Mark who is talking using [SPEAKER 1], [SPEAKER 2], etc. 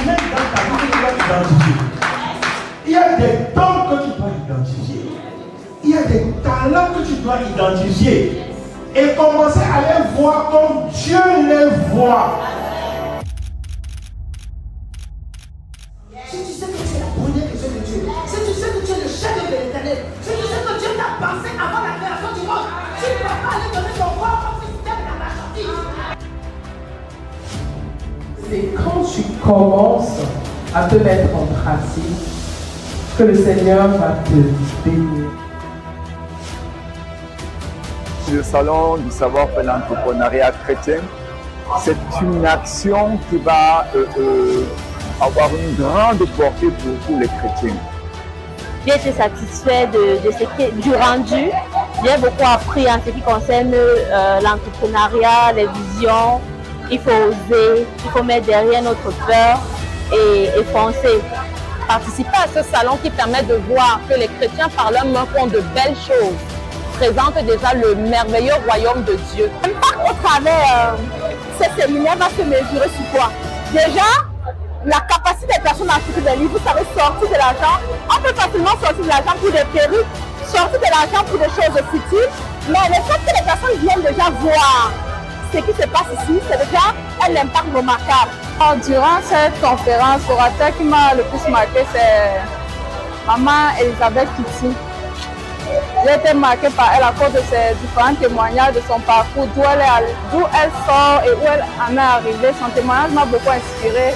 [SPEAKER 1] domaines dans ta vie que tu dois identifier. Il y a des dons que tu dois identifier. Il y a des talents que tu dois identifier. Et commencer à les voir comme Dieu les voit.
[SPEAKER 2] Si tu sais que tu es la première question de Dieu, si tu sais que tu es le chef de l'Éternel, si tu sais que Dieu t'a pensé avant la création du monde, tu ne vas pas aller donner ton corps comme système à la marchandise.
[SPEAKER 3] C'est quand tu commences à te mettre en pratique que le Seigneur va te bénir.
[SPEAKER 4] Le salon du savoir-faire de l'entrepreneuriat chrétien, c'est une action qui va avoir une grande portée pour tous les chrétiens.
[SPEAKER 5] J'ai été satisfait du rendu. J'ai beaucoup appris en ce qui concerne l'entrepreneuriat, les visions. Il faut oser, il faut mettre derrière notre peur et foncer.
[SPEAKER 6] Participer à ce salon qui permet de voir que les chrétiens par leur main font de belles choses, présente déjà le merveilleux royaume de Dieu.
[SPEAKER 5] L'impact au travers ces séminaires va se mesurer sur quoi? Déjà, la capacité des personnes à acheter des livres, vous savez, sortir de l'argent. On peut facilement sortir de l'argent pour des perruques, sortir de l'argent pour des choses futiles, mais le fait que les personnes viennent déjà voir ce qui se passe ici, c'est déjà un impact remarquable.
[SPEAKER 7] Durant cette conférence, l'orateur qui m'a le plus marqué, c'est Maman Elisabeth Kitty. J'ai été marquée par elle à cause de ses différents témoignages de son parcours, d'où elle sort et où elle en est arrivée. Son témoignage m'a beaucoup inspirée.